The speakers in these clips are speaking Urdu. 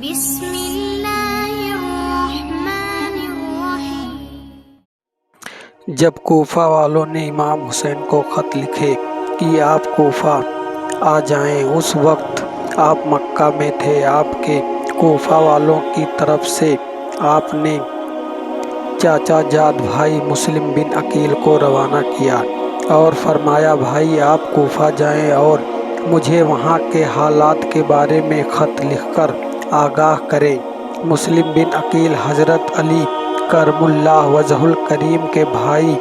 بسم اللہ الرحمن الرحیم۔ جب کوفہ والوں نے امام حسین کو خط لکھے کہ آپ کوفہ آ جائیں، اس وقت آپ مکہ میں تھے۔ آپ کے کوفہ والوں کی طرف سے آپ نے چاچا جاد بھائی مسلم بن عقیل کو روانہ کیا اور فرمایا، بھائی آپ کوفہ جائیں اور مجھے وہاں کے حالات کے بارے میں خط لکھ کر آگاہ کریں۔ مسلم بن عقیل حضرت علی کرم اللہ وجہہ الکریم کے بھائی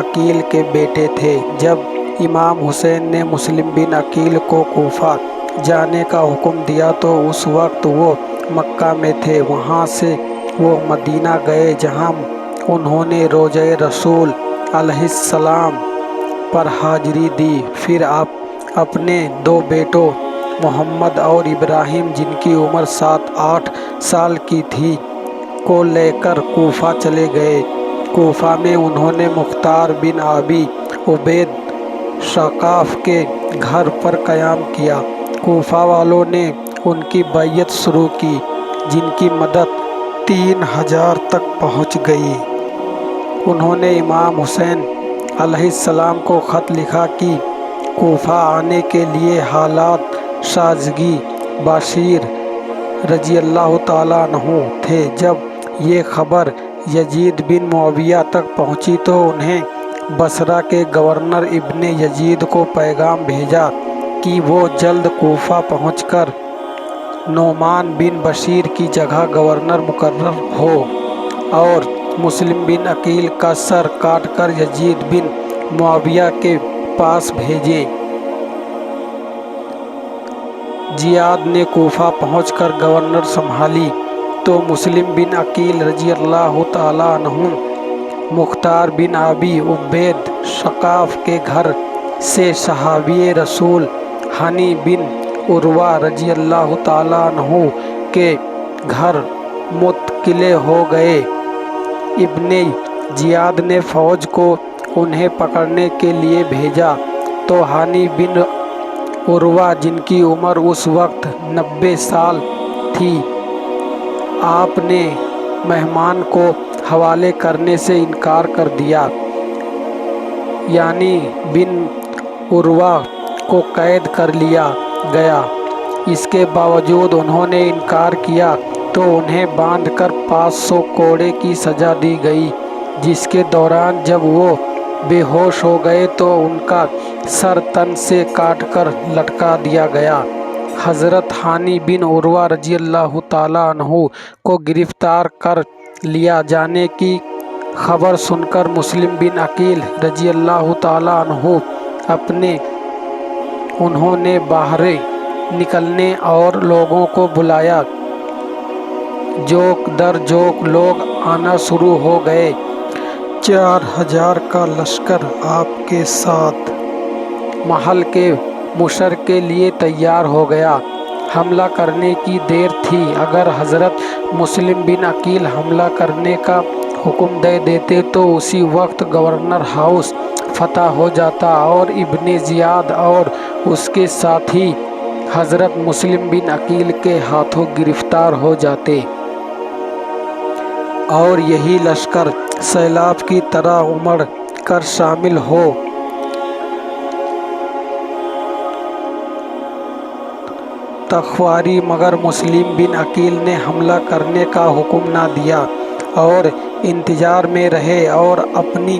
عقیل کے بیٹے تھے۔ جب امام حسین نے مسلم بن عقیل کو کوفہ جانے کا حکم دیا تو اس وقت وہ مکہ میں تھے۔ وہاں سے وہ مدینہ گئے، جہاں انہوں نے روضہ رسول علیہ السلام پر حاضری دی۔ پھر آپ اپنے دو بیٹوں محمد اور ابراہیم، جن کی عمر 7-8 سال کی تھی، کو لے کر کوفہ چلے گئے۔ کوفہ میں انہوں نے مختار بن ابی عبید ثقاف کے گھر پر قیام کیا۔ کوفہ والوں نے ان کی بیعت شروع کی، جن کی مدد 3000 تک پہنچ گئی۔ انہوں نے امام حسین علیہ السلام کو خط لکھا کہ کوفہ آنے کے لیے حالات سازگی۔ بشیر رضی اللہ تعالیٰ عنہ تھے۔ جب یہ خبر یزید بن معاویہ تک پہنچی تو انہیں بصرہ کے گورنر ابن یزید کو پیغام بھیجا کہ وہ جلد کوفہ پہنچ کر نعمان بن بشیر کی جگہ گورنر مقرر ہو اور مسلم بن عقیل کا سر کاٹ کر یزید بن معاویہ کے پاس بھیجیں۔ زیاد نے کوفہ پہنچ کر گورنر سنبھالی تو مسلم بن عقیل رضی اللہ تعالیٰ عنہ مختار بن ابی عبید ثقاف کے گھر سے صحابی رسول ہانی بن عروہ رضی اللہ تعالیٰ عنہ کے گھر منتقل ہو گئے۔ ابن زیاد نے فوج کو انہیں پکڑنے کے لیے بھیجا تو ہانی بن عروہ، جن کی عمر اس وقت 90 سال تھی، آپ نے مہمان کو حوالے کرنے سے انکار کر دیا، یعنی بن عروہ کو قید کر لیا گیا۔ اس کے باوجود انہوں نے انکار کیا تو انہیں باندھ کر 500 کوڑے کی سزا دی گئی، جس کے دوران جب وہ بے ہوش ہو گئے تو ان کا سر تن سے کاٹ کر لٹکا دیا گیا۔ حضرت ہانی بن عروہ رضی اللہ تعالیٰ عنہ کو گرفتار کر لیا جانے کی خبر سن کر مسلم بن عقیل رضی اللہ تعالیٰ عنہ انہوں نے باہر نکلنے اور لوگوں کو بلایا۔ جوک در جوک لوگ آنا شروع ہو گئے۔ 4000 کا لشکر آپ کے ساتھ محل کے مشر کے لیے تیار ہو گیا۔ حملہ کرنے کی دیر تھی۔ اگر حضرت مسلم بن عقیل حملہ کرنے کا حکم دے دیتے تو اسی وقت گورنر ہاؤس فتح ہو جاتا اور ابن زیاد اور اس کے ساتھی حضرت مسلم بن عقیل کے ہاتھوں گرفتار ہو جاتے اور یہی لشکر سیلاب کی طرح امڑ کر شامل ہو تخواری، مگر مسلم بن عقیل نے حملہ کرنے کا حکم نہ دیا اور انتظار میں رہے اور اپنی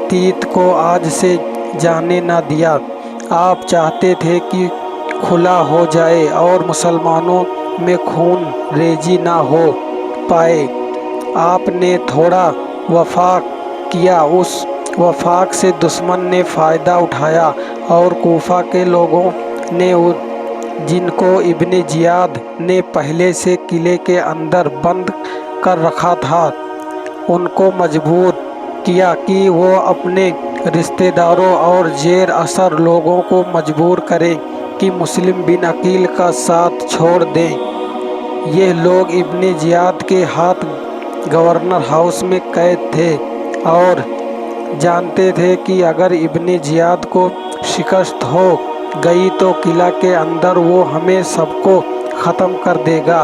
تیت کو آج سے جانے نہ دیا۔ آپ چاہتے تھے کہ کھلا ہو جائے اور مسلمانوں میں خون ریزی نہ ہو پائے۔ آپ نے تھوڑا وفاق کیا، اس وفاق سے دشمن نے فائدہ اٹھایا اور کوفہ کے لوگوں نے جن کو ابن زیاد نے پہلے سے قلعے کے اندر بند کر رکھا تھا، ان کو مجبور کیا کہ وہ اپنے رشتہ داروں اور زیر اثر لوگوں کو مجبور کریں کہ مسلم بن عقیل کا ساتھ چھوڑ دیں۔ یہ لوگ ابن زیاد کے ہاتھ گورنر ہاؤس میں قید تھے اور جانتے تھے کہ اگر ابن زیاد کو شکست ہو گئی تو قلعہ کے اندر وہ ہمیں سب کو ختم کر دے گا۔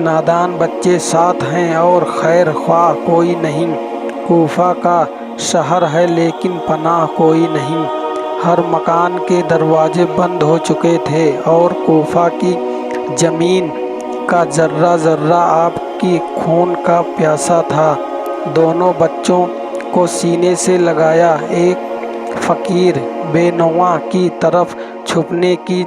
نادان بچے ساتھ ہیں اور خیر خواہ کوئی نہیں۔ کوفہ کا شہر ہے لیکن پناہ کوئی نہیں۔ ہر مکان کے دروازے بند ہو چکے تھے اور کوفہ کی زمین کا ذرہ ذرہ آپ کی خون کا پیاسا تھا۔ دونوں بچوں کو سینے سے لگایا ایک فقیر بے نوا کی طرف چھپنے کی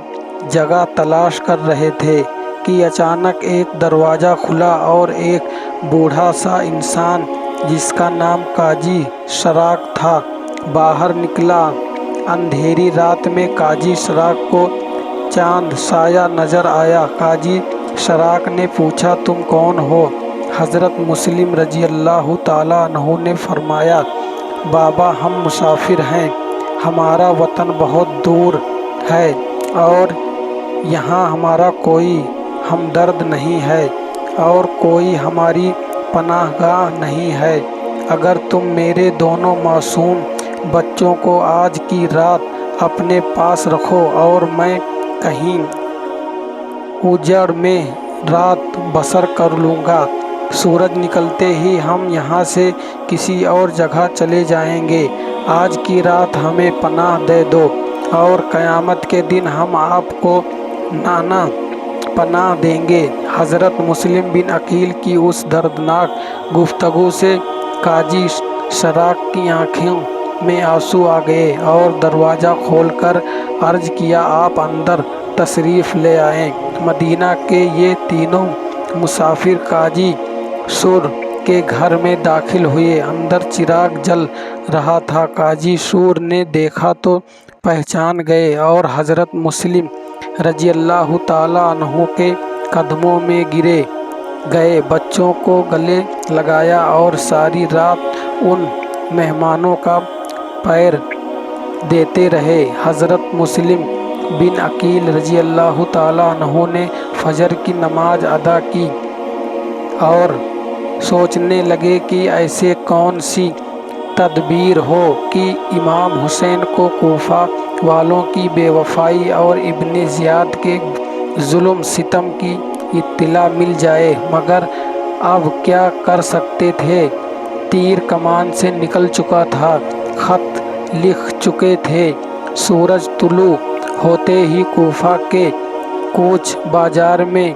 جگہ تلاش کر رہے تھے کہ اچانک ایک دروازہ کھلا اور ایک بوڑھا سا انسان جس کا نام قاضی شراق تھا باہر نکلا۔ اندھیری رات میں قاضی شراق کو چاند سایہ نظر آیا۔ قاضی شراق نے پوچھا، تم کون ہو؟ حضرت مسلم رضی اللہ تعالیٰ عنہ نے فرمایا، بابا ہم مسافر ہیں، ہمارا وطن بہت دور ہے اور یہاں ہمارا کوئی ہمدرد نہیں ہے اور کوئی ہماری پناہ گاہ نہیں ہے۔ اگر تم میرے دونوں معصوم بچوں کو آج کی رات اپنے پاس رکھو اور میں کہیں اجڑ میں رات بسر کر لوں گا، سورج نکلتے ہی ہم یہاں سے کسی اور جگہ چلے جائیں گے۔ آج کی رات ہمیں پناہ دے دو اور قیامت کے دن ہم آپ کو نانا پناہ دیں گے۔ حضرت مسلم بن عقیل کی اس دردناک گفتگو سے قاضی شراق کی آنکھوں میں آنسو آ گئے اور دروازہ کھول کر عرض کیا، آپ اندر تشریف لے آئیں۔ مدینہ کے یہ تینوں مسافر قاضی سور کے گھر میں داخل ہوئے۔ اندر چراغ جل رہا تھا۔ قاضی سور نے دیکھا تو پہچان گئے اور حضرت مسلم رضی اللہ تعالیٰ عنہ کے قدموں میں گرے گئے، بچوں کو گلے لگایا اور ساری رات ان مہمانوں کا پیر دیتے رہے۔ حضرت مسلم بن عقیل رضی اللہ تعالیٰ عنہ نے فجر کی نماز ادا کی اور سوچنے لگے کہ ایسے کون سی تدبیر ہو کہ امام حسین کو کوفہ والوں کی بے وفائی اور ابن زیاد کے ظلم ستم کی اطلاع مل جائے، مگر اب کیا کر سکتے تھے؟ تیر کمان سے نکل چکا تھا، خط لکھ چکے تھے۔ سورج طلوع ہوتے ہی کوفہ کے کوچ بازار میں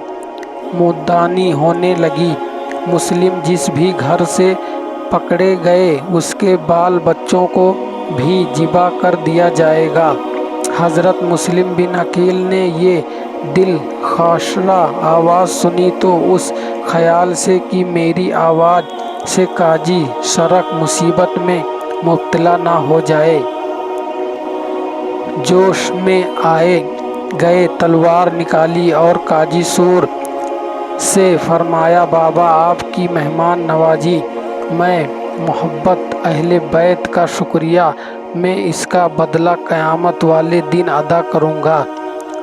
مودانی ہونے لگی۔ مسلم جس بھی گھر سے پکڑے گئے اس کے بال بچوں کو بھی ذبح کر دیا جائے گا۔ حضرت مسلم بن عقیل نے یہ دل خاشرہ آواز سنی تو اس خیال سے کہ میری آواز سے قاضی شراق مصیبت میں مبتلا نہ ہو جائے، جوش میں آئے گئے تلوار نکالی اور قاضی سور سے فرمایا، بابا آپ کی مہمان نوازی میں محبت اہل بیت کا شکریہ، میں اس کا بدلہ قیامت والے دن ادا کروں گا۔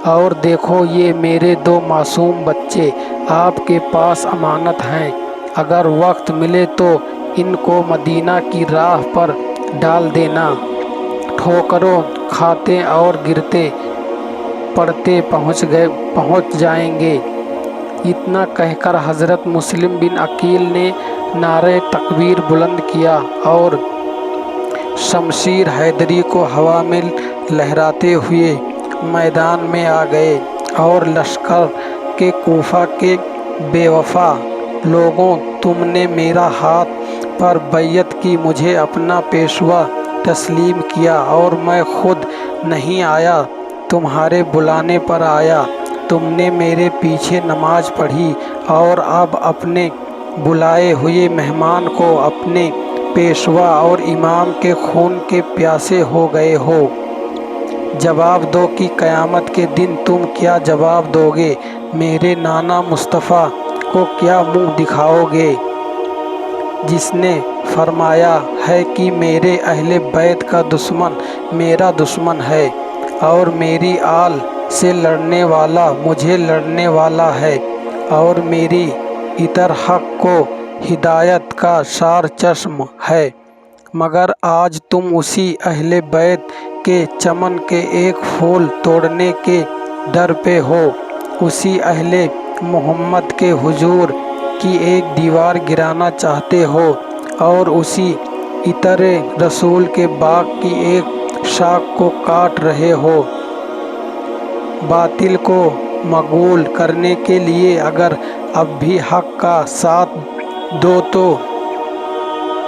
اور دیکھو یہ میرے دو معصوم بچے آپ کے پاس امانت ہیں، اگر وقت ملے تو ان کو مدینہ کی راہ پر ڈال دینا، ٹھوکروں کھاتے اور گرتے پڑتے پہنچ جائیں گے۔ اتنا کہہ کر حضرت مسلم بن عقیل نے نعرہ تکبیر بلند کیا اور شمشیر حیدری کو ہوا میں لہراتے ہوئے میدان میں آ گئے اور لشکر کے کوفہ کے بے وفا لوگوں، تم نے میرا ہاتھ پر بیعت کی، مجھے اپنا پیشوا تسلیم کیا اور میں خود نہیں آیا، تمہارے بلانے پر آیا، تم نے میرے پیچھے نماز پڑھی اور اب اپنے بلائے ہوئے مہمان کو اپنے پیشوا اور امام کے خون کے پیاسے ہو گئے ہو۔ جواب دو کہ قیامت کے دن تم کیا جواب دو گے، میرے نانا مصطفیٰ کو کیا منہ دکھاؤ گے جس نے فرمایا ہے کہ میرے اہل بیت کا دشمن میرا دشمن ہے اور میری آل سے لڑنے والا مجھے لڑنے والا ہے اور میری اتر حق کو ہدایت کا شار چشم ہے، مگر آج تم اسی اہل بیت کے چمن کے ایک پھول توڑنے کے در پہ ہو، اسی اہل محمد کے حضور کی ایک دیوار گرانا چاہتے ہو اور اسی عطر رسول کے باغ کی ایک شاخ کو کاٹ رہے ہو۔ باطل کو مغلوب کرنے کے لیے اگر اب بھی حق کا ساتھ دو تو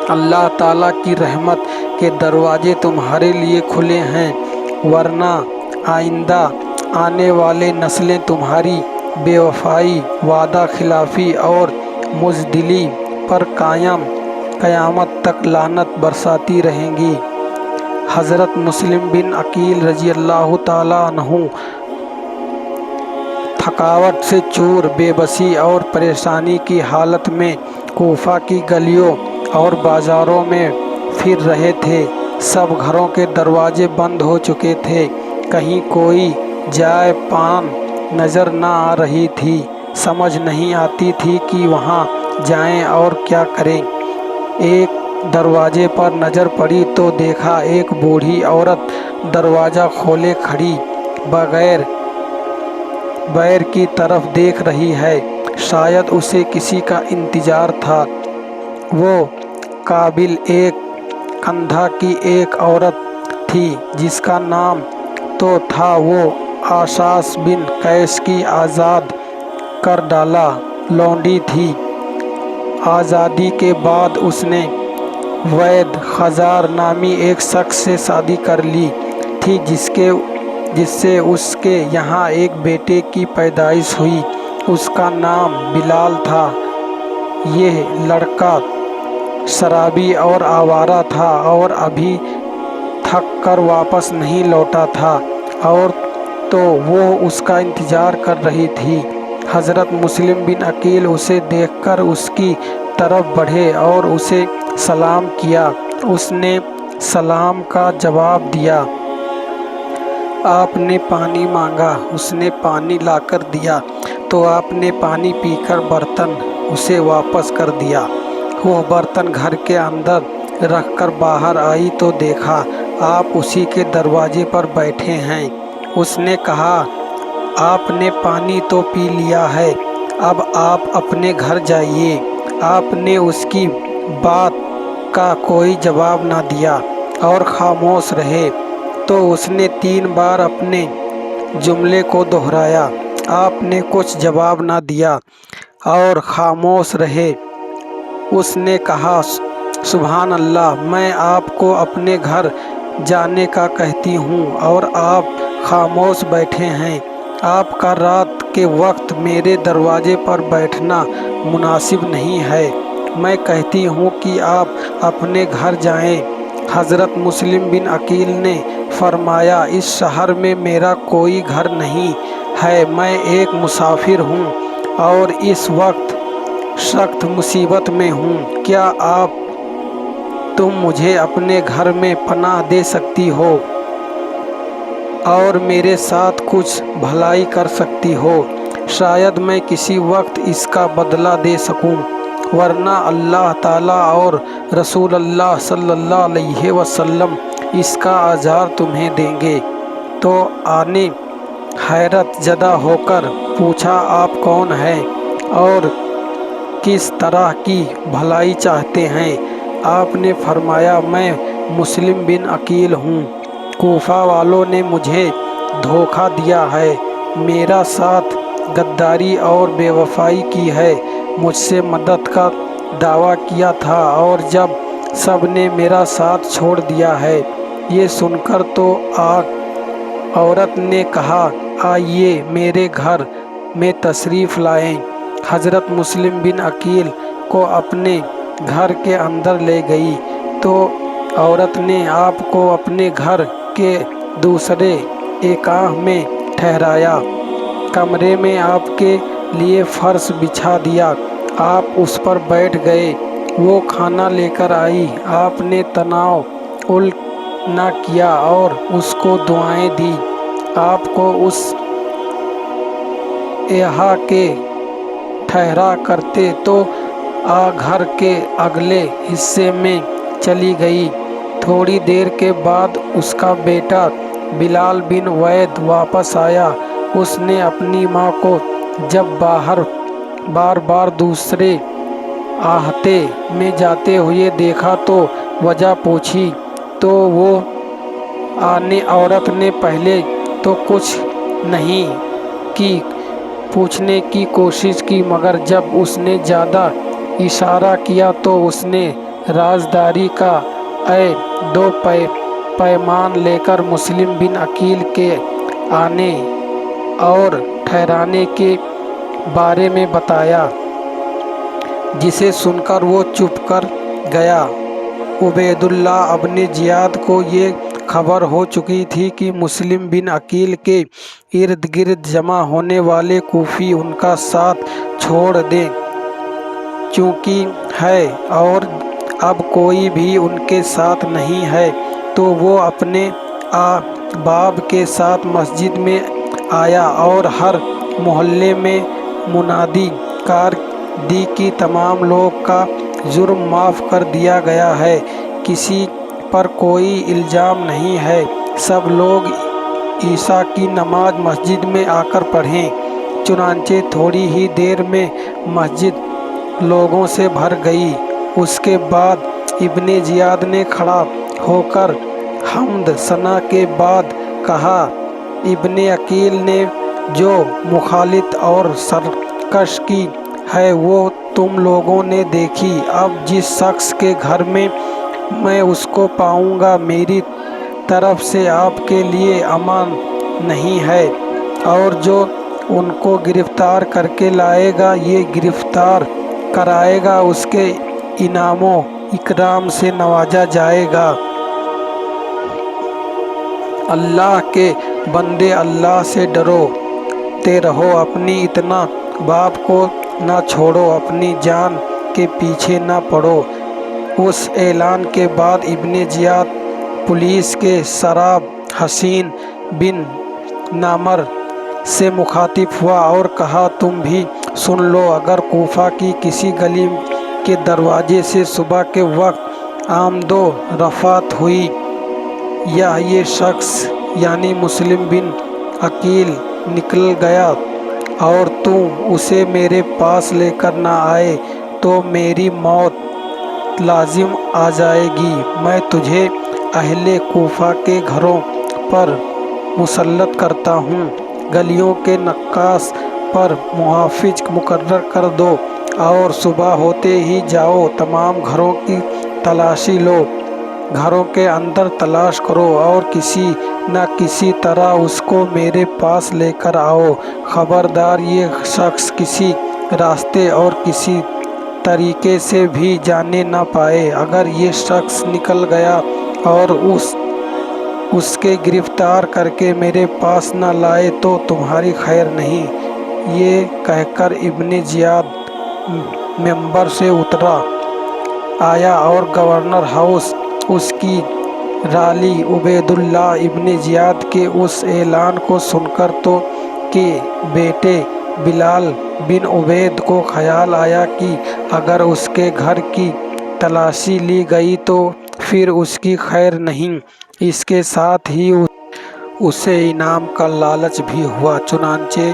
اللہ تعالیٰ کی رحمت کے دروازے تمہارے لیے کھلے ہیں، ورنہ آئندہ آنے والی نسلیں تمہاری بے وفائی، وعدہ خلافی اور بزدلی پر قیامت تک لعنت برساتی رہیں گی۔ حضرت مسلم بن عقیل رضی اللہ تعالیٰ عنہ تھکاوٹ سے چور، بے بسی اور پریشانی کی حالت میں کوفہ کی گلیوں اور بازاروں میں پھر رہے تھے۔ سب گھروں کے دروازے بند ہو چکے تھے، کہیں کوئی جائے پان نظر نہ آ رہی تھی۔ سمجھ نہیں آتی تھی کہ وہاں جائیں اور کیا کریں۔ ایک دروازے پر نظر پڑی تو دیکھا ایک بوڑھی عورت دروازہ کھولے کھڑی بیر کی طرف دیکھ رہی ہے، شاید اسے کسی کا انتظار تھا۔ وہ قابل ایک کندھا کی ایک عورت تھی جس کا نام تو تھا وہ اشعث بن قیس کی آزاد کر ڈالہ لونڈی تھی۔ آزادی کے بعد اس نے وید خزار نامی ایک شخص سے شادی کر لی تھی جس سے اس کے یہاں ایک بیٹے کی پیدائش ہوئی۔ اس کا نام بلال تھا۔ یہ لڑکا شرابی اور آوارہ تھا اور ابھی تھک کر واپس نہیں لوٹا تھا، اور تو وہ اس کا انتظار کر رہی تھی۔ حضرت مسلم بن عقیل اسے دیکھ کر اس کی طرف بڑھے اور اسے سلام کیا۔ اس نے سلام کا جواب دیا۔ آپ نے پانی مانگا، اس نے پانی لا کر دیا تو آپ نے پانی پی کر برتن اسے واپس کر دیا۔ وہ برتن گھر کے اندر رکھ کر باہر آئی تو دیکھا آپ اسی کے دروازے پر بیٹھے ہیں۔ اس نے کہا، آپ نے پانی تو پی لیا ہے، اب آپ اپنے گھر جائیے۔ آپ نے اس کی بات کا کوئی جواب نہ دیا اور خاموش رہے تو اس نے 3 بار اپنے جملے کو دہرایا۔ آپ نے کچھ جواب نہ دیا اور خاموش رہے۔ اس نے کہا، سبحان اللہ، میں آپ کو اپنے گھر جانے کا کہتی ہوں اور آپ خاموش بیٹھے ہیں۔ آپ کا رات کے وقت میرے دروازے پر بیٹھنا مناسب نہیں ہے۔ میں کہتی ہوں کہ آپ اپنے گھر جائیں۔ حضرت مسلم بن عقیل نے فرمایا، اس شہر میں میرا کوئی گھر نہیں ہے، میں ایک مسافر ہوں اور اس وقت سخت مصیبت میں ہوں۔ کیا تم مجھے اپنے گھر میں پناہ دے سکتی ہو اور میرے ساتھ کچھ بھلائی کر سکتی ہو؟ شاید میں کسی وقت اس کا بدلہ دے سکوں، ورنہ اللہ تعالیٰ اور رسول اللہ صلی اللہ علیہ وسلم اس کا اجر تمہیں دیں گے۔ تو نے حیرت زدہ ہو کر پوچھا، آپ کون ہیں اور کس طرح کی بھلائی چاہتے ہیں؟ آپ نے فرمایا، میں مسلم بن عقیل ہوں، کوفہ والوں نے مجھے دھوکہ دیا ہے، میرا ساتھ غداری اور بے وفائی کی ہے، مجھ سے مدد کا دعویٰ کیا تھا اور جب سب نے میرا ساتھ چھوڑ دیا ہے۔ یہ سن کر تو عورت نے کہا، آئیے میرے گھر میں تشریف لائیں۔ حضرت مسلم بن عقیل کو اپنے گھر کے اندر لے گئی تو عورت نے آپ کو اپنے گھر کے دوسرے ایکاں میں ٹھہرایا۔ کمرے میں آپ کے لیے فرش بچھا دیا، آپ اس پر بیٹھ گئے۔ وہ کھانا لے کر آئی، آپ نے تناول نہ کیا اور اس کو دعائیں دیں۔ آپ کو اس احاطہ کے ٹھہرا کرتے تو گھر کے اگلے حصے میں چلی گئی۔ تھوڑی دیر کے بعد اس کا بیٹا بلال بن وید واپس آیا۔ اس نے اپنی ماں کو جب بار بار دوسرے احاطے میں جاتے ہوئے دیکھا تو وجہ پوچھی تو وہ عورت نے پہلے تو کچھ نہیں کی پوچھنے کی کوشش کی، مگر جب اس نے زیادہ اشارہ کیا تو اس نے رازداری کا دو پیمان لے کر مسلم بن عقیل کے آنے اور ٹھہرانے کے بارے میں بتایا، جسے سن کر وہ چپ کر گیا۔ عبید اللہ ابن زیاد کو یہ خبر ہو چکی تھی کہ مسلم بن عقیل کے ارد گرد جمع ہونے والے کوفی ان کا ساتھ چھوڑ دے چکے ہیں اور اب کوئی بھی ان کے ساتھ نہیں ہے، تو وہ اپنے احباب کے ساتھ مسجد میں آیا اور ہر محلے میں منادی کر دی کہ تمام لوگ کا جرم معاف کر دیا گیا ہے، کسی پر کوئی الزام نہیں ہے، سب لوگ عشاء کی نماز مسجد میں آ کر پڑھیں۔ چنانچہ تھوڑی ہی دیر میں مسجد لوگوں سے بھر گئی۔ اس کے بعد ابن زیاد نے کھڑا ہو کر حمد ثنا کے بعد کہا، ابن عقیل نے جو مخالطت اور سرکش کی ہے وہ تم لوگوں نے دیکھی، اب جس شخص کے گھر میں میں اس کو پاؤں گا میری طرف سے آپ کے لیے امان نہیں ہے، اور جو ان کو گرفتار کر کے لائے گا یہ گرفتار کرائے گا اس کے انعام و اکرام سے نوازا جائے گا۔ اللہ کے بندے، اللہ سے ڈرتے رہو، اپنی اتنا باپ کو نہ چھوڑو، اپنی جان کے پیچھے نہ پڑو۔ اس اعلان کے بعد ابن زیاد پولیس کے سربراہ حسین بن نمر سے مخاطب ہوا اور کہا، تم بھی سن لو، اگر کوفہ کی کسی گلی کے دروازے سے صبح کے وقت آمد و رفت ہوئی یا یہ شخص یعنی مسلم بن عقیل نکل گیا اور تم اسے میرے پاس لے کر نہ آئے تو میری موت لازم آ جائے گی، میں تجھے اہل کوفہ کے گھروں پر مسلط کرتا ہوں، گلیوں کے نقاش پر محافظ مقرر کر دو اور صبح ہوتے ہی جاؤ تمام گھروں کی تلاشی لو، گھروں کے اندر تلاش کرو اور کسی نہ کسی طرح اس کو میرے پاس لے کر آؤ، خبردار یہ شخص کسی راستے اور کسی طریقے سے بھی جانے نہ پائے، اگر یہ شخص نکل گیا اور اس کے گرفتار کر کے میرے پاس نہ لائے تو تمہاری خیر نہیں۔ یہ کہہ کر ابن زیاد ممبر سے اتر آیا اور گورنر ہاؤس اس کی رالی عبید اللہ ابن زیاد کے اس اعلان کو سن کر تو کے بیٹے بلال بن عبید کو خیال آیا کہ اگر اس کے گھر کی تلاشی لی گئی تو پھر اس کی خیر نہیں، اس کے ساتھ ہی اسے انعام کا لالچ بھی ہوا، چنانچہ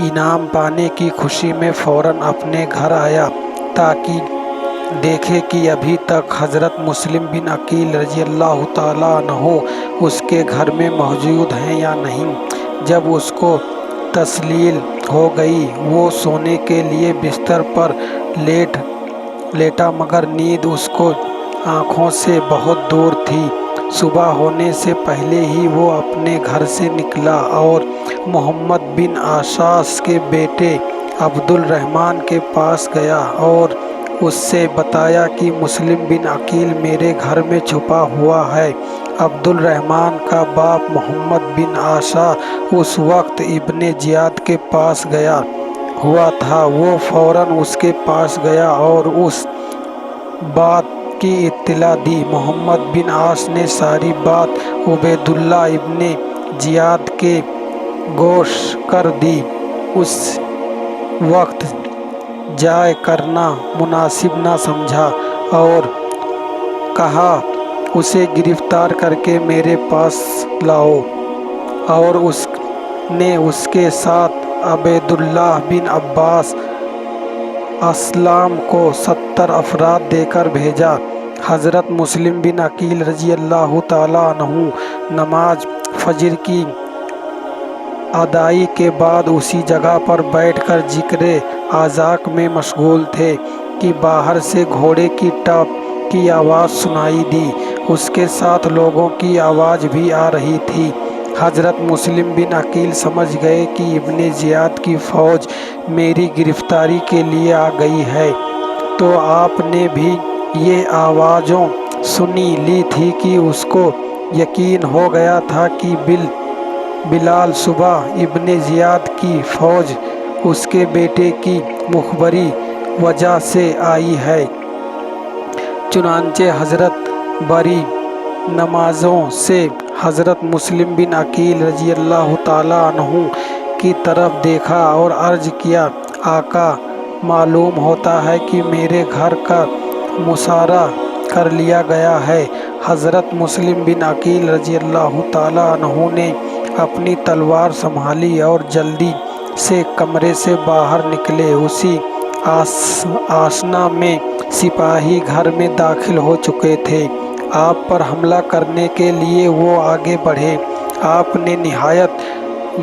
انعام پانے کی خوشی میں فوراً اپنے گھر آیا تاکہ دیکھے کہ ابھی تک حضرت مسلم بن عقیل رضی اللہ تعالیٰ عنہ اس کے گھر میں موجود ہیں یا نہیں۔ جب اس کو تسلیم ہو گئی وہ سونے کے لیے بستر پر لیٹا مگر نیند اس کو آنکھوں سے بہت دور تھی۔ صبح ہونے سے پہلے ہی وہ اپنے گھر سے نکلا اور محمد بن عشاس کے بیٹے عبد الرحمن کے پاس گیا اور اس سے بتایا کہ مسلم بن عقیل میرے گھر میں چھپا ہوا ہے۔ عبد الرحمن کا باپ محمد بن عشا اس وقت ابن زیاد کے پاس گیا ہوا تھا، وہ فوراً اس کے پاس گیا اور اس بات کی اطلاع دی۔ محمد بن عاص نے ساری بات عبید اللہ ابن زیاد کے گوش کر دی۔ اس وقت ضائع کرنا مناسب نہ سمجھا اور کہا، اسے گرفتار کر کے میرے پاس لاؤ، اور اس نے اس کے ساتھ عبیداللہ بن عباس اسلام کو 70 افراد دے کر بھیجا۔ حضرت مسلم بن عقیل رضی اللہ تعالیٰ عنہ نماز فجر کی ادائی کے بعد اسی جگہ پر بیٹھ کر ذکر اذاک میں مشغول تھے کہ باہر سے گھوڑے کی ٹاپ کی آواز سنائی دی۔ اس کے ساتھ لوگوں کی آواز بھی آ رہی تھی۔ حضرت مسلم بن عقیل سمجھ گئے کہ ابن زیاد کی فوج میری گرفتاری کے لیے آ گئی ہے، تو آپ نے بھی یہ آوازوں سنی لی تھی کہ اس کو یقین ہو گیا تھا کہ بلال صبح ابن زیاد کی فوج اس کے بیٹے کی مخبری وجہ سے آئی ہے۔ چنانچہ حضرت بری نمازوں سے حضرت مسلم بن عقیل رضی اللہ تعالیٰ عنہ کی طرف دیکھا اور عرض کیا، آقا، معلوم ہوتا ہے کہ میرے گھر کا محاصرہ کر لیا گیا ہے۔ حضرت مسلم بن عقیل رضی اللہ تعالیٰ عنہ نے اپنی تلوار سنبھالی اور جلدی سے کمرے سے باہر نکلے۔ اسی آسنا میں سپاہی گھر میں داخل ہو چکے تھے۔ آپ پر حملہ کرنے کے لیے وہ آگے بڑھے۔ آپ نے نہایت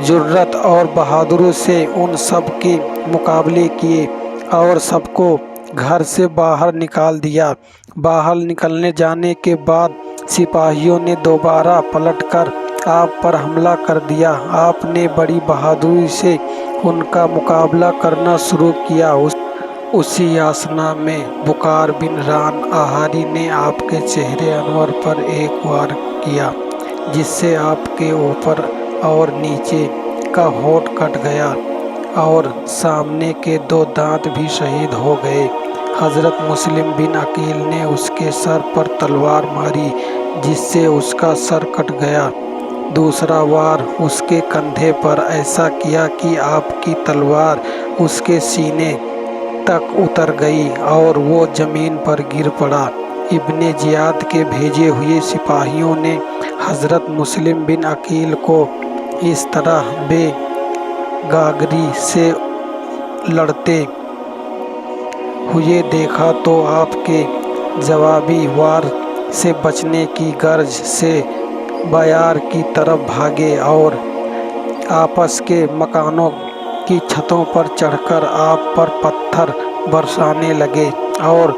جرأت اور بہادری سے ان سب کے مقابلے کیے اور سب کو گھر سے باہر نکال دیا۔ باہر نکل جانے کے بعد سپاہیوں نے دوبارہ پلٹ کر آپ پر حملہ کر دیا۔ آپ نے بڑی بہادری سے ان کا مقابلہ کرنا شروع کیا۔ اسی آسنا میں بکار بن ران اہاری نے آپ کے چہرے انور پر ایک وار کیا، جس سے آپ کے اوپر اور نیچے کا ہونٹ کٹ گیا اور سامنے کے 2 دانت بھی شہید ہو گئے۔ حضرت مسلم بن عقیل نے اس کے سر پر تلوار ماری، جس سے اس کا سر کٹ گیا۔ دوسرا وار اس کے کندھے پر ایسا کیا کہ آپ کی تلوار اس کے سینے تک اتر گئی اور وہ زمین پر گر پڑا۔ ابن زیاد کے بھیجے ہوئے سپاہیوں نے حضرت مسلم بن عقیل کو اس طرح بے غاگری سے لڑتے ہوئے دیکھا تو آپ کے جوابی وار سے بچنے کی غرض سے بیار کی طرف بھاگے اور آپس کے مکانوں کی چھتوں پر چڑھ کر آپ پر پتھر برسانے لگے اور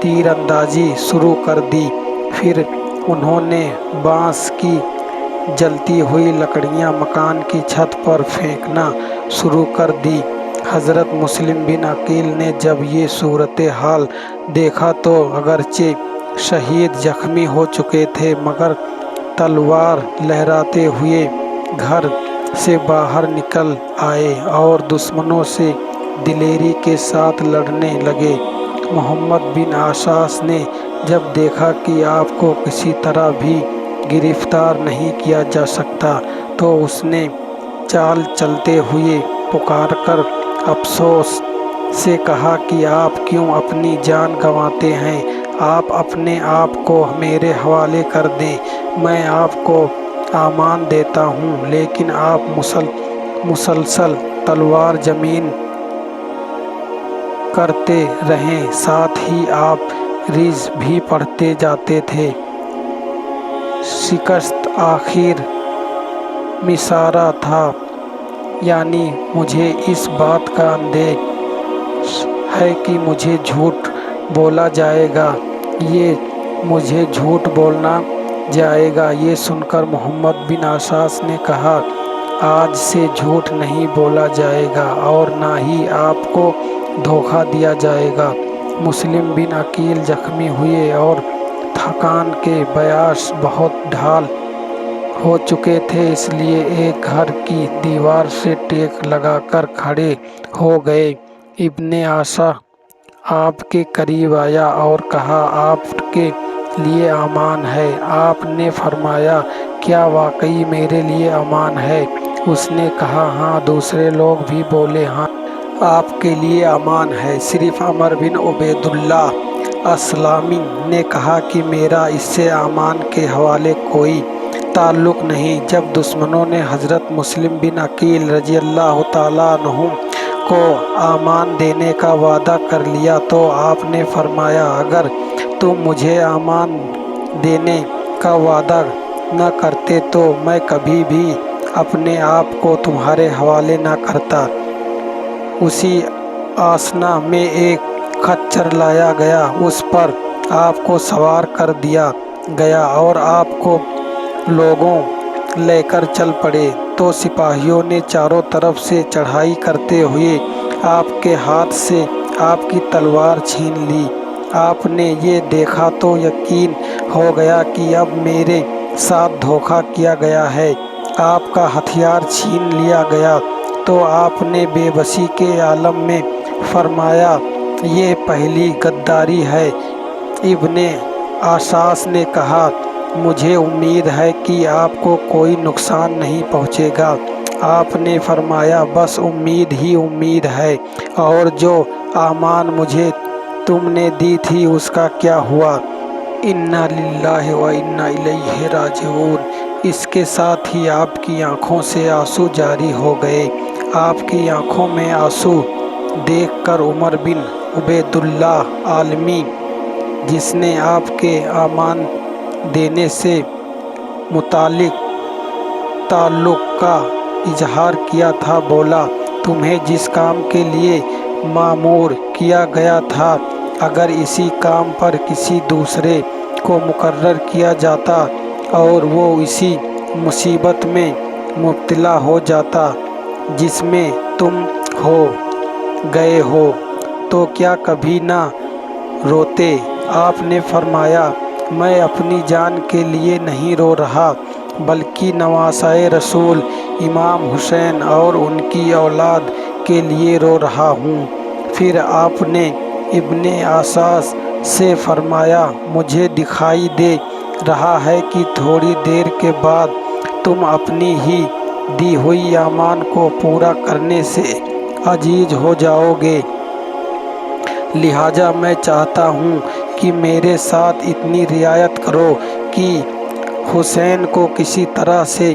تیر اندازی شروع کر دی۔ پھر انہوں نے بانس کی جلتی ہوئی لکڑیاں مکان کی چھت پر پھینکنا شروع کر دی۔ حضرت مسلم بن عقیل نے جب یہ صورتحال دیکھا تو اگرچہ شدید زخمی ہو چکے تھے، مگر تلوار لہراتے ہوئے گھر سے باہر نکل آئے اور دشمنوں سے دلیری کے ساتھ لڑنے لگے۔ محمد بن عاص نے جب دیکھا کہ آپ کو کسی طرح بھی گرفتار نہیں کیا جا سکتا تو اس نے چال چلتے ہوئے پکار کر افسوس سے کہا کہ آپ کیوں اپنی جان گنواتے ہیں؟ آپ اپنے آپ کو میرے حوالے کر دیں، میں آپ کو امان دیتا ہوں، لیکن آپ مسلسل تلوار زمین کرتے رہیں، ساتھ ہی آپ ریز بھی پڑھتے جاتے تھے۔ شکست آخر مسارہ تھا، یعنی مجھے اس بات کا اندیش ہے کہ مجھے جھوٹ بولا جائے گا، مجھے جھوٹ بولا جائے گا۔ یہ سن کر محمد بن عاص نے کہا، آج سے جھوٹ نہیں بولا جائے گا اور نہ ہی آپ کو دھوکہ دیا جائے گا۔ مسلم بن عقیل زخمی ہوئے اور تھکان کے باعث بہت ڈھال ہو چکے تھے، اس لیے ایک گھر کی دیوار سے ٹیک لگا کر کھڑے ہو گئے۔ ابن عاص آپ کے قریب آیا اور کہا، آپ کے لیے امان ہے۔ آپ نے فرمایا، کیا واقعی میرے لیے امان ہے؟ اس نے کہا، ہاں۔ دوسرے لوگ بھی بولے، ہاں، آپ کے لیے امان ہے۔ صرف عمر بن عبیداللہ اسلمی نے کہا کہ میرا اس سے امان کے حوالے کوئی تعلق نہیں۔ جب دشمنوں نے حضرت مسلم بن عقیل رضی اللہ تعالیٰ عنہ کو امان دینے کا وعدہ کر لیا تو آپ نے فرمایا، اگر تم مجھے امان دینے کا وعدہ نہ کرتے تو میں کبھی بھی اپنے آپ کو تمہارے حوالے نہ کرتا۔ اسی آسنا میں ایک خچر لایا گیا، اس پر آپ کو سوار کر دیا گیا اور آپ کو لوگوں لے کر چل پڑے تو سپاہیوں نے چاروں طرف سے چڑھائی کرتے ہوئے آپ کے ہاتھ سے آپ کی تلوار چھین لی۔ آپ نے یہ دیکھا تو یقین ہو گیا کہ اب میرے ساتھ دھوکہ کیا گیا ہے، آپ کا ہتھیار چھین لیا گیا تو آپ نے بے بسی کے عالم میں فرمایا، یہ پہلی غداری ہے۔ ابن اساس نے کہا، مجھے امید ہے کہ آپ کو کوئی نقصان نہیں پہنچے گا۔ آپ نے فرمایا، بس امید ہی امید ہے، اور جو امان مجھے تم نے دی تھی اس کا کیا ہوا؟ انا للہ و انا الیہ راجعون۔ اس کے ساتھ ہی آپ کی آنکھوں سے آنسو جاری ہو گئے۔ آپ کی آنکھوں میں آنسو دیکھ کر عمر بن عبید اللہ عالمی، جس نے آپ کے امان دینے سے متعلق تعلق کا اظہار کیا تھا، بولا، تمہیں جس کام کے لیے مامور کیا گیا تھا، اگر اسی کام پر کسی دوسرے کو مقرر کیا جاتا اور وہ اسی مصیبت میں مبتلا ہو جاتا جس میں تم ہو گئے ہو تو کیا کبھی نہ روتے؟ آپ نے فرمایا، میں اپنی جان کے لیے نہیں رو رہا بلکہ نواسۂ رسول امام حسین اور ان کی اولاد کے لیے رو رہا ہوں۔ پھر آپ نے ابن اساس سے فرمایا، مجھے دکھائی دے رہا ہے کہ تھوڑی دیر کے بعد تم اپنی ہی دی ہوئی امان کو پورا کرنے سے عاجز ہو جاؤ گے، لہٰذا میں چاہتا ہوں کہ میرے ساتھ اتنی رعایت کرو کہ حسین کو کسی طرح سے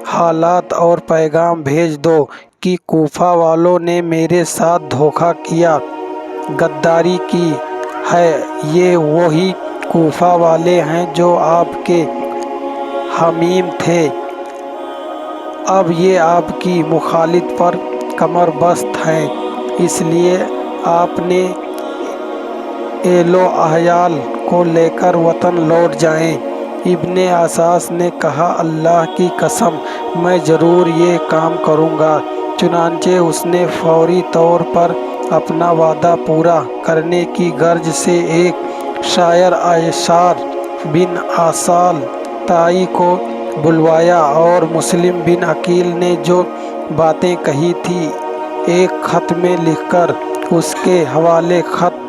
حالات اور پیغام بھیج دو کہ کوفہ والوں نے میرے ساتھ دھوکہ کیا، غداری کی ہے۔ یہ وہی کوفہ والے ہیں جو آپ کے حمیم تھے، اب یہ آپ کی مخالفت پر کمر بست ہیں، اس لیے آپ نے اہل و عیال کو لے کر وطن لوٹ جائیں۔ ابن اساس نے کہا، اللہ کی قسم میں ضرور یہ کام کروں گا۔ چنانچہ اس نے فوری طور پر اپنا وعدہ پورا کرنے کی غرض سے ایک شاعر اشعار بن اصال تائی کو بلوایا اور مسلم بن عقیل نے جو باتیں کہی تھیں ایک خط میں لکھ کر اس کے حوالے خط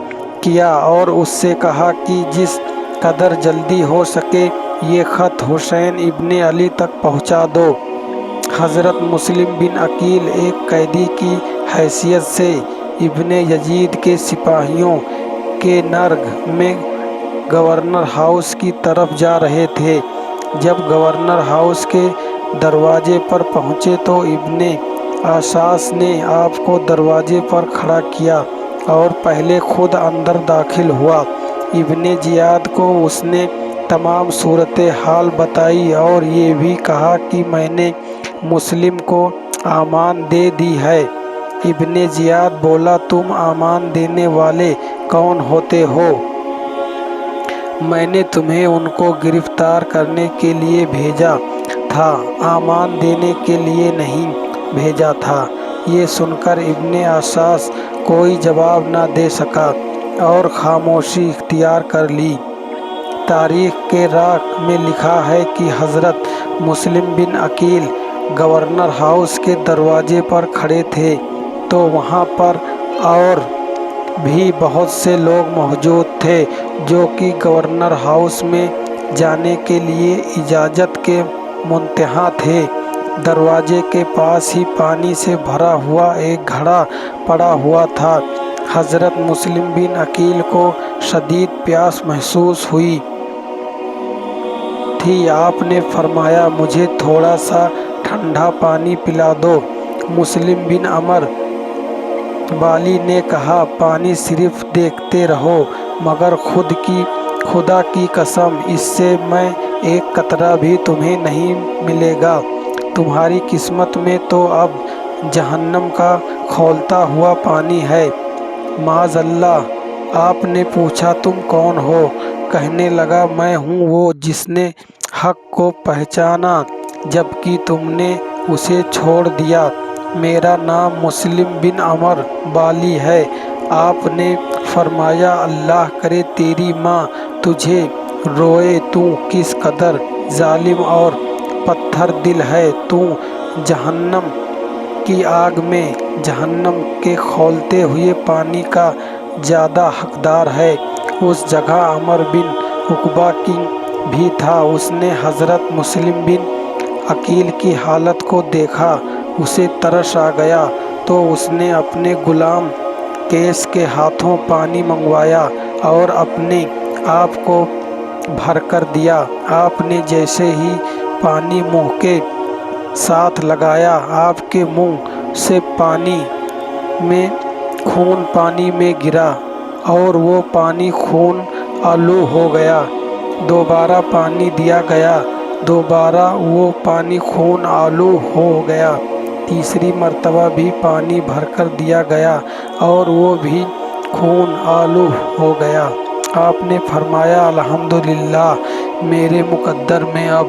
کیا اور اس سے کہا کہ جس قدر جلدی ہو سکے یہ خط حسین ابن علی تک پہنچا دو۔ حضرت مسلم بن عقیل ایک قیدی کی حیثیت سے ابن یزید کے سپاہیوں کے نرغ میں گورنر ہاؤس کی طرف جا رہے تھے۔ جب گورنر ہاؤس کے دروازے پر پہنچے تو ابن اساس نے آپ کو دروازے پر کھڑا کیا اور پہلے خود اندر داخل ہوا۔ ابن زیاد کو اس نے تمام صورتحال بتائی اور یہ بھی کہا کہ میں نے مسلم کو امان دے دی ہے۔ ابن زیاد بولا، تم امان دینے والے کون ہوتے ہو؟ میں نے تمہیں ان کو گرفتار کرنے کے لیے بھیجا تھا، امان دینے کے لیے نہیں بھیجا تھا۔ یہ سن کر ابن اساس کوئی جواب نہ دے سکا اور خاموشی اختیار کر لی۔ تاریخ کے راہ میں لکھا ہے کہ حضرت مسلم بن عقیل گورنر ہاؤس کے دروازے پر کھڑے تھے تو وہاں پر اور بھی بہت سے لوگ موجود تھے جو کہ گورنر ہاؤس میں جانے کے لیے اجازت کے منتظر تھے۔ دروازے کے پاس ہی پانی سے بھرا ہوا ایک گھڑا پڑا ہوا تھا۔ حضرت مسلم بن عقیل کو شدید پیاس محسوس ہوئی تھی آپ نے فرمایا مجھے تھوڑا سا ٹھنڈا پانی پلا دو۔ مسلم بن عمر بالی نے کہا پانی صرف دیکھتے رہو مگر خدا کی قسم اس سے میں ایک قطرہ بھی تمہیں نہیں ملے گا۔ تمہاری قسمت میں تو اب جہنم کا کھولتا ہوا پانی ہے۔ معاذ اللہ۔ آپ نے پوچھا تم کون ہو؟ کہنے لگا میں ہوں وہ جس نے حق کو پہچانا جبکہ تم نے اسے چھوڑ دیا۔ میرا نام مسلم بن عمر بالی ہے۔ آپ نے فرمایا اللہ کرے تیری ماں تجھے روئے، تو کس قدر ظالم اور پتھر دل ہے، تو جہنم کی آگ میں جہنم کے کھولتے ہوئے پانی کا زیادہ حقدار ہے۔ اس جگہ عمر بن عقبہ کی بھی تھا۔ اس نے حضرت مسلم بن عقیل کی حالت کو دیکھا، اسے ترس آ گیا تو اس نے اپنے غلام قیس کے ہاتھوں پانی منگوایا اور اپنے آپ کو بھر کر دیا۔ آپ نے جیسے ہی پانی منہ کے ساتھ لگایا آپ کے منہ سے خون پانی میں گرا اور وہ پانی خون آلود ہو گیا۔ دوبارہ پانی دیا گیا، دوبارہ وہ پانی خون آلود ہو گیا۔ تیسری مرتبہ بھی پانی بھر کر دیا گیا اور وہ بھی خون آلود ہو گیا۔ آپ نے فرمایا الحمدللہ میرے مقدر میں اب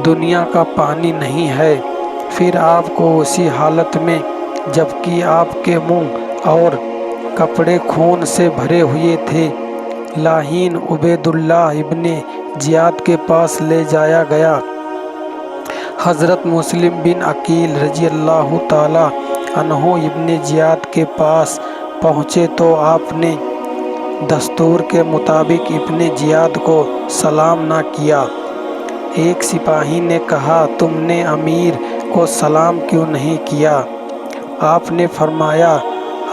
دنیا کا پانی نہیں ہے۔ پھر آپ کو اسی حالت میں جبکہ آپ کے منہ اور کپڑے خون سے بھرے ہوئے تھے لاعین عبید اللہ ابن زیاد کے پاس لے جایا گیا۔ حضرت مسلم بن عقیل رضی اللہ تعالی عنہ ابن زیاد کے پاس پہنچے تو آپ نے دستور کے مطابق ابن زیاد کو سلام نہ کیا۔ ایک سپاہی نے کہا تم نے امیر کو سلام کیوں نہیں کیا؟ آپ نے فرمایا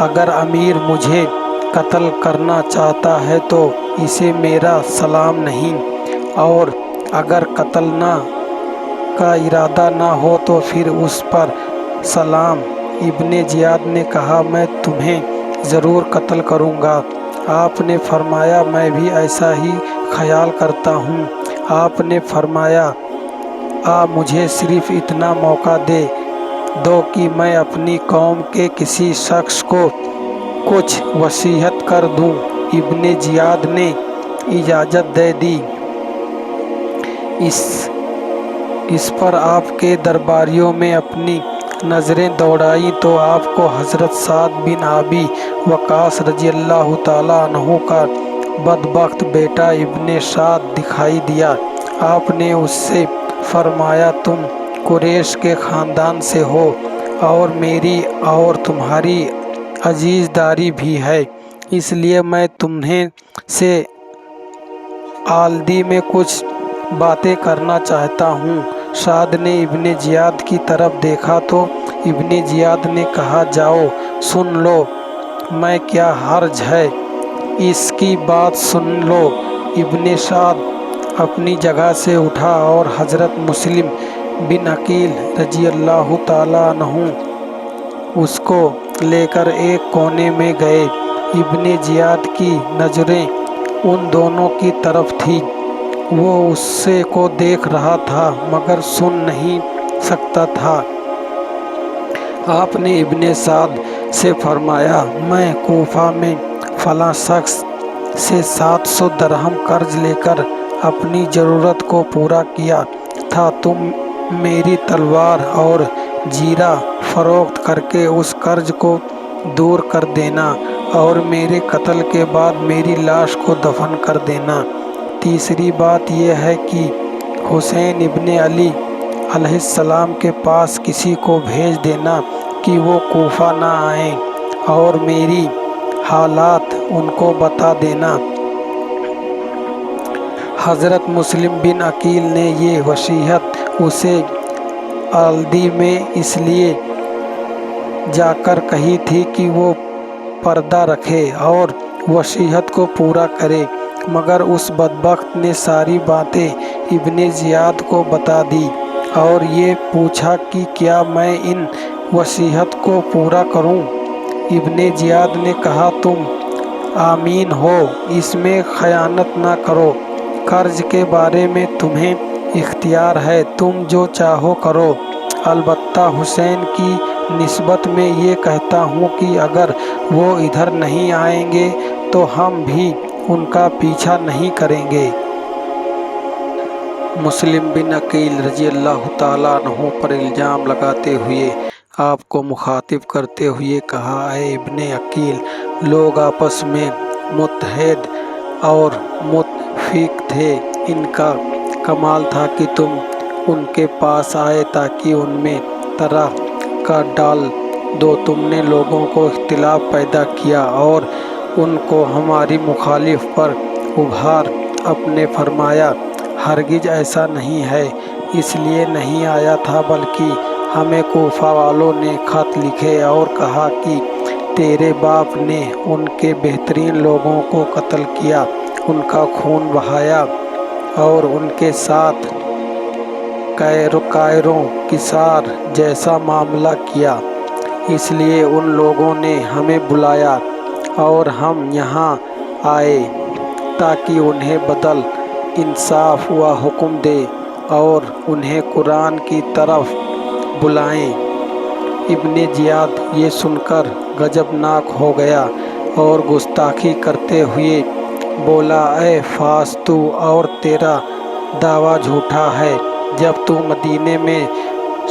اگر امیر مجھے قتل کرنا چاہتا ہے تو اسے میرا سلام نہیں، اور اگر قتل کا ارادہ نہ ہو تو پھر اس پر سلام۔ ابن زیاد نے کہا میں تمہیں ضرور قتل کروں گا۔ آپ نے فرمایا میں بھی ایسا ہی خیال کرتا ہوں۔ آپ نے فرمایا مجھے صرف اتنا موقع دے دو کہ میں اپنی قوم کے کسی شخص کو کچھ وصیت کر دوں۔ ابن زیاد نے اجازت دے دی۔ اس پر آپ کے درباریوں میں اپنی نظریں دوڑائیں تو آپ کو حضرت سعد بن ابی وقاص رضی اللہ تعالی عنہ کا بدبخت بیٹا ابن سعد دکھائی دیا۔ آپ نے اس سے فرمایا تم قریش کے خاندان سے ہو اور میری اور تمہاری عزیز داری بھی ہے، اس لیے میں تمہیں سے آلدی میں کچھ باتیں کرنا چاہتا ہوں۔ سعد نے ابن زیاد کی طرف دیکھا تو ابن زیاد نے کہا جاؤ سن لو میں کیا حرج ہے، اس کی بات سن لو۔ ابن سعد اپنی جگہ سے اٹھا اور حضرت مسلم بن عقیل رضی اللہ تعالی عنہ اس کو لے کر ایک کونے میں گئے۔ ابن زیاد کی نظریں ان دونوں کی طرف تھیں، وہ اس کو دیکھ رہا تھا مگر سن نہیں سکتا تھا۔ آپ نے ابن سعد سے فرمایا میں کوفہ میں فلاں شخص سے 700 درہم قرض لے کر اپنی ضرورت کو پورا کیا تھا، تم میری تلوار اور زیرہ فروخت کر کے اس قرض کو دور کر دینا اور میرے قتل کے بعد میری لاش کو دفن کر دینا۔ تیسری بات یہ ہے کہ حسین ابن علی علیہ السلام کے پاس کسی کو بھیج دینا کہ وہ کوفہ نہ آئیں اور میری حالات ان کو بتا دینا۔ حضرت مسلم بن عقیل نے یہ وصیت اسے آلدی میں اس لیے جا کر کہی تھی کہ وہ پردہ رکھے اور وصیت کو پورا کرے۔ مگر اس بدبخت نے ساری باتیں ابن زیاد کو بتا دی اور یہ پوچھا کہ کیا میں ان وصیت کو پورا کروں؟ ابن زیاد نے کہا تم آمین ہو، اس میں خیانت نہ کرو، قرض کے بارے میں تمہیں اختیار ہے، تم جو چاہو کرو، البتہ حسین کی نسبت میں یہ کہتا ہوں کہ اگر وہ ادھر نہیں آئیں گے تو ہم بھی ان کا پیچھا نہیں کریں گے۔ مسلم بن عقیل رضی اللہ تعالیٰ عنہ پر الزام لگاتے ہوئے آپ کو مخاطب کرتے ہوئے کہا، اے ابن عقیل، لوگ آپس میں متحد اور متفق تھے، ان کا کمال تھا کہ تم ان کے پاس آئے تاکہ ان میں طرح کا ڈال دو، تم نے لوگوں کو اختلاف پیدا کیا اور ان کو ہماری مخالف پر ابھار اپنے فرمایا، ہرگز ایسا نہیں ہے، اس لیے نہیں آیا تھا بلکہ ہمیں کوفہ والوں نے خط لکھے اور کہا کہ تیرے باپ نے ان کے بہترین لوگوں کو قتل کیا، ان کا خون بہایا اور ان کے ساتھ قیروں کسار جیسا معاملہ کیا، اس لیے ان لوگوں نے ہمیں بلایا اور ہم یہاں آئے تاکہ انہیں بدل انصاف و حکم دے اور انہیں قرآن کی طرف بلائیں۔ ابن زیاد یہ سن کر غضبناک ہو گیا اور گستاخی کرتے ہوئے بولا، اے فاس، تو اور تیرا دعویٰ جھوٹا ہے، جب تو مدینے میں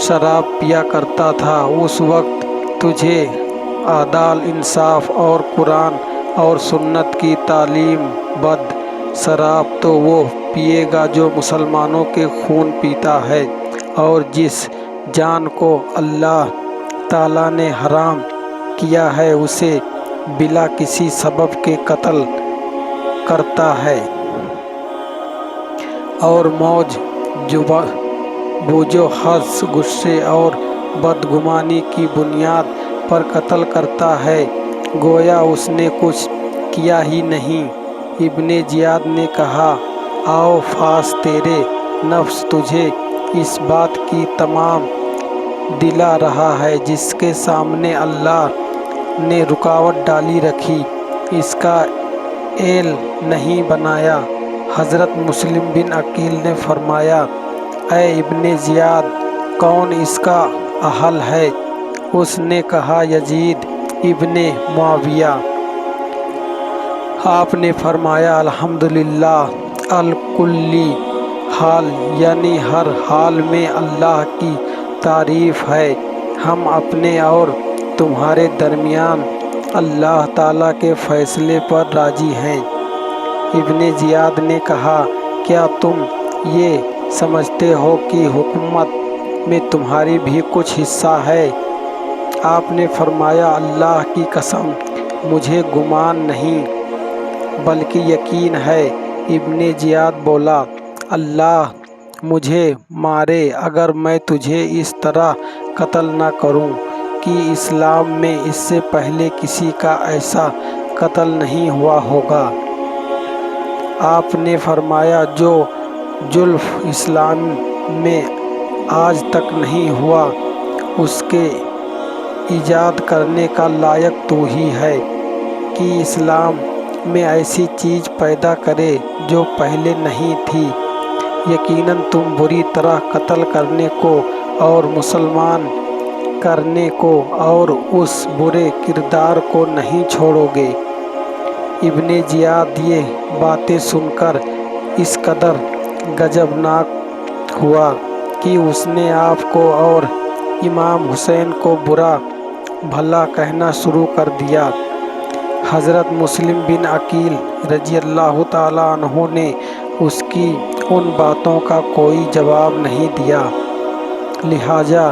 شراب پیا کرتا تھا اس وقت تجھے عدل، انصاف اور قرآن اور سنت کی تعلیم بد، شراب تو وہ پیے گا جو مسلمانوں کے خون پیتا ہے اور جس جان کو اللہ تعالیٰ نے حرام کیا ہے اسے بلا کسی سبب کے قتل کرتا ہے اور موج و حظ، غصے اور بدگمانی کی بنیاد پر قتل کرتا ہے، گویا اس نے کچھ کیا ہی نہیں۔ ابن زیاد نے کہا، آؤ فاس، تیرے نفس تجھے اس بات کی تمام دلا رہا ہے جس کے سامنے اللہ نے رکاوٹ ڈالی رکھی، اس کا ایل نہیں بنایا۔ حضرت مسلم بن عقیل نے فرمایا، اے ابن زیاد، کون اس کا اہل ہے؟ اس نے کہا، یزید ابن معاویہ۔ آپ نے فرمایا، الحمدللہ الکلی حال، یعنی ہر حال میں اللہ کی تعریف ہے، ہم اپنے اور تمہارے درمیان اللہ تعالیٰ کے فیصلے پر راضی ہیں۔ ابن زیاد نے کہا، کیا تم یہ سمجھتے ہو کہ حکومت میں تمہاری بھی کچھ حصہ ہے؟ آپ نے فرمایا، اللہ کی قسم، مجھے گمان نہیں بلکہ یقین ہے۔ ابن زیاد بولا، اللہ مجھے مارے اگر میں تجھے اس طرح قتل نہ کروں کہ اسلام میں اس سے پہلے کسی کا ایسا قتل نہیں ہوا ہوگا۔ آپ نے فرمایا، جو جلف اسلام میں آج تک نہیں ہوا اس کے ایجاد کرنے کا لائق تو ہی ہے کہ اسلام میں ایسی چیز پیدا کرے جو پہلے نہیں تھی، یقیناً تم بری طرح قتل کرنے کو اور مسلمان کرنے کو اور اس برے کردار کو نہیں چھوڑو گے۔ ابن زیاد یہ باتیں سن کر اس قدر غضبناک ہوا کہ اس نے آپ کو اور امام حسین کو برا بھلا کہنا شروع کر دیا۔ حضرت مسلم بن عقیل رضی اللہ تعالیٰ عنہ نے اس کی ان باتوں کا کوئی جواب نہیں دیا، لہٰذا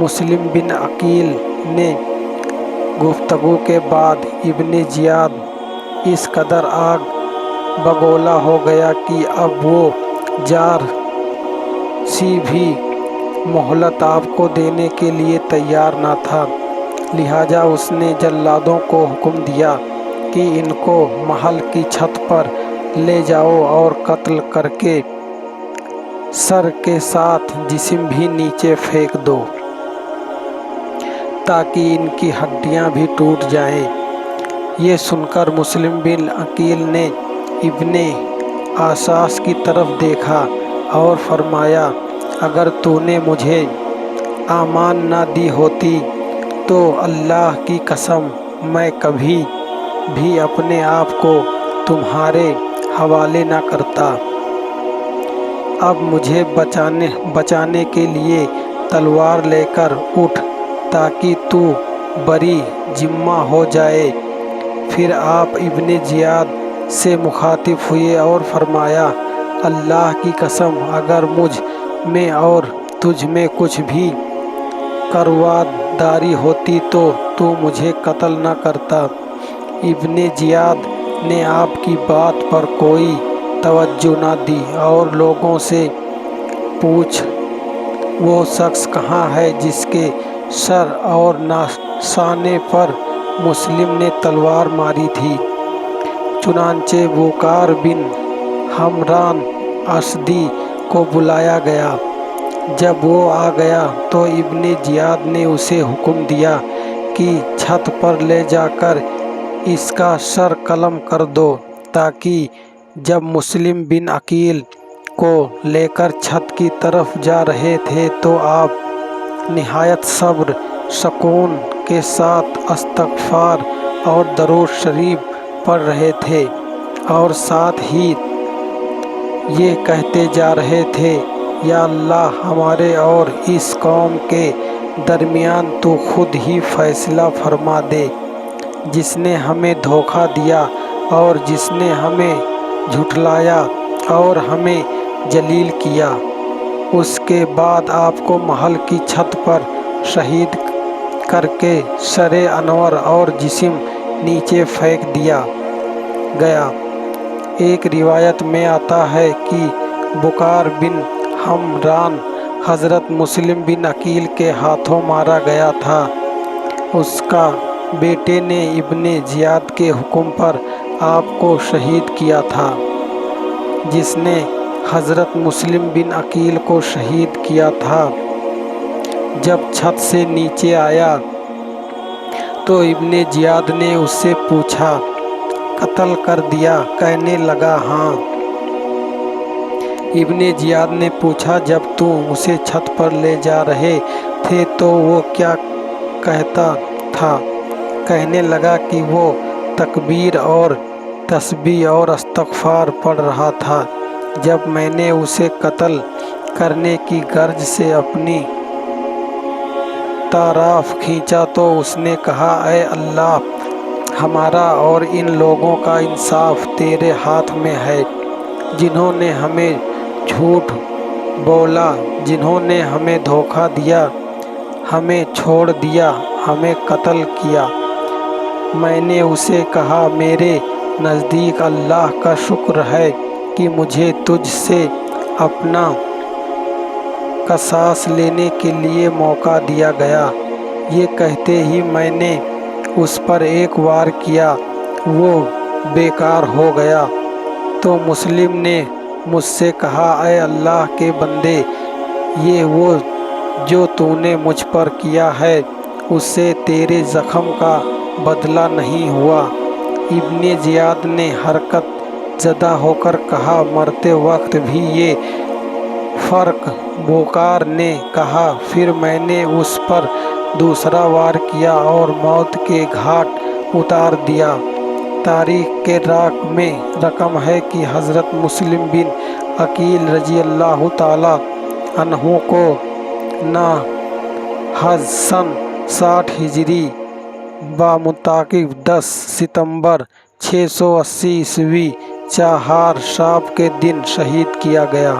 مسلم بن عقیل نے گفتگو کے بعد ابن زیاد اس قدر آگ بگولا ہو گیا کہ اب وہ ذرا سی بھی مہلت آپ کو دینے کے لیے تیار نہ تھا، لہٰذا اس نے جلادوں کو حکم دیا کہ ان کو محل کی چھت پر لے جاؤ اور قتل کر کے سر کے ساتھ جسم بھی نیچے پھینک دو تاکہ ان کی ہڈیاں بھی ٹوٹ جائیں۔ یہ سن کر مسلم بن عقیل نے ابن آثاث کی طرف دیکھا اور فرمایا، اگر تو نے مجھے امان نہ دی ہوتی تو اللہ کی قسم میں کبھی بھی اپنے آپ کو تمہارے حوالے نہ کرتا۔ اب مجھے بچانے کے لیے تلوار لے کر اٹھ تاکہ تو بری ذمہ ہو جائے۔ پھر آپ ابن زیاد سے مخاطب ہوئے اور فرمایا، اللہ کی قسم اگر مجھ میں اور تجھ میں کچھ بھی کرواداری ہوتی تو مجھے قتل نہ کرتا۔ ابن زیاد نے آپ کی بات پر کوئی توجہ نہ دی اور لوگوں سے پوچھ وہ شخص کہاں ہے جس کے سر اور ناشانے پر مسلم نے تلوار ماری تھی؟ چنانچہ بکار بن حمران اسدی کو بلایا گیا۔ جب وہ آ گیا تو ابن زیاد نے اسے حکم دیا کہ چھت پر لے جا کر اس کا سر قلم کر دو، تاکہ جب مسلم بن عقیل کو لے کر چھت کی طرف جا رہے تھے تو آپ نہایت صبر سکون کے ساتھ استغفار اور درود شریف پڑھ رہے تھے اور ساتھ ہی یہ کہتے جا رہے تھے، یا اللہ ہمارے اور اس قوم کے درمیان تو خود ہی فیصلہ فرما دے، جس نے ہمیں دھوکہ دیا اور جس نے ہمیں جھٹلایا اور ہمیں ذلیل کیا۔ اس کے بعد آپ کو محل کی چھت پر شہید کر کے سر انور اور جسم نیچے پھینک دیا گیا۔ ایک روایت میں آتا ہے کہ بکار بن حمران حضرت مسلم بن عقیل کے ہاتھوں مارا گیا تھا۔ اس کا بیٹے نے ابن زیاد کے حکم پر آپ کو شہید کیا تھا۔ جس نے حضرت مسلم بن عقیل کو شہید کیا تھا جب چھت سے نیچے آیا تو ابن زیاد نے اس سے پوچھا، قتل کر دیا؟ کہنے لگا، ہاں۔ ابن زیاد نے پوچھا، جب تم اسے چھت پر لے جا رہے تھے تو وہ کیا کہتا تھا؟ کہنے لگا کہ وہ تکبیر اور تسبیح اور استغفار پڑھ رہا تھا۔ جب میں نے اسے قتل کرنے کی غرض سے اپنی طرف کھینچا تو اس نے کہا، اے اللہ، ہمارا اور ان لوگوں کا انصاف تیرے ہاتھ میں ہے، جنہوں نے ہمیں جھوٹ بولا، جنہوں نے ہمیں دھوکہ دیا، ہمیں چھوڑ دیا، ہمیں قتل کیا۔ میں نے اسے کہا، میرے نزدیک اللہ کا شکر ہے کہ مجھے تجھ سے اپنا قصاص لینے کے لیے موقع دیا گیا۔ یہ کہتے ہی میں نے اس پر ایک وار کیا، وہ بیکار ہو گیا۔ تو مسلم نے مجھ سے کہا، اے اللہ کے بندے، یہ وہ جو تو نے مجھ پر کیا ہے اس سے تیرے زخم کا بدلہ نہیں ہوا۔ ابن زیاد نے حرکت زدہ ہو کر کہا، مرتے وقت بھی یہ فرق؟ بکار نے کہا، پھر میں نے اس پر دوسرا وار کیا اور موت کے گھاٹ اتار دیا۔ تاریخ کے راگ میں رقم ہے کہ حضرت مسلم بن عقیل رضی اللہ تعالی عنہ کو ناحز سن 60 ہجری بمطابق 10 ستمبر 680 عیسوی چہار شاب کے دن شہید کیا گیا۔